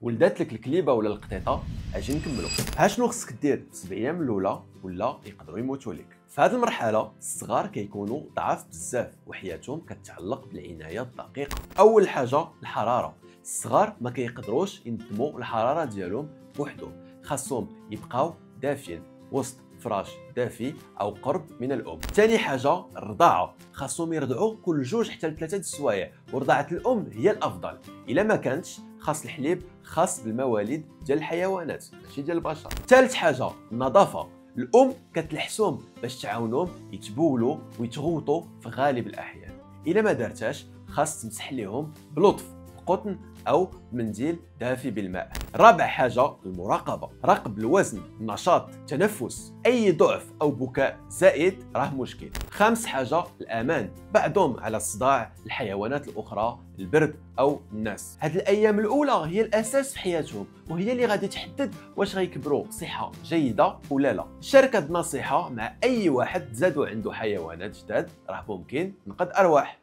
ولدات لك الكليبه ولا القطيطه، اجي نكملوا. ها شنو خصك دير في 7 ايام الاولى ولا يقدروا يموتوا لك. في هذه المرحله الصغار كيكونوا ضعاف بزاف وحياتهم كتعلق بالعنايه الدقيقه. اول حاجه الحراره، الصغار ما كيقدروش ينظموا الحراره ديالهم بوحدهم، خاصهم يبقاو دافين وسط فراش دافي او قرب من الام. ثاني حاجه الرضاعه، خاصهم يرضعوا كل 2 حتى ل 3 السوايع، ورضاعه الام هي الافضل. الا ما كانتش خاص الحليب خاص بالمواليد ديال الحيوانات ماشي ديال البشر. ثالث حاجه النظافه، الام كتلحسهم باش تعاونهم يتبولوا ويتغوطوا في غالب الاحيان. الا ما دارتهاش خاص تمسح ليهم بلطف بقطن او منديل دافي بالماء. رابع حاجه المراقبه، راقب الوزن، النشاط، التنفس، اي ضعف او بكاء زائد راه مشكل. خامس حاجه الامان، بعضهم على الصداع، الحيوانات الاخرى البرد او الناس. هاد الايام الاولى هي الاساس في حياتهم وهي اللي غادي تحدد واش غيكبروا بصحه جيده ولا لا. شارك هاد النصيحه مع اي واحد زادوا عنده حيوانات جداد، راه ممكن تنقذ ارواح.